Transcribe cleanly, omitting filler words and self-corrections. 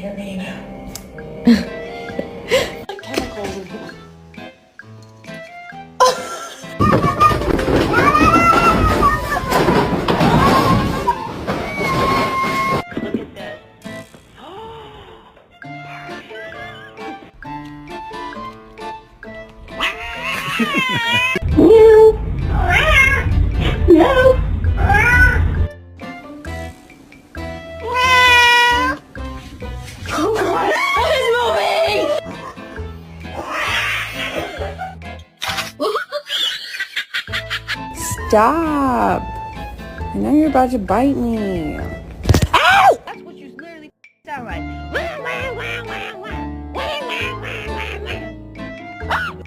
hear me now. Chemicals in here. Look at this. No. Stop! I know you're about to bite me.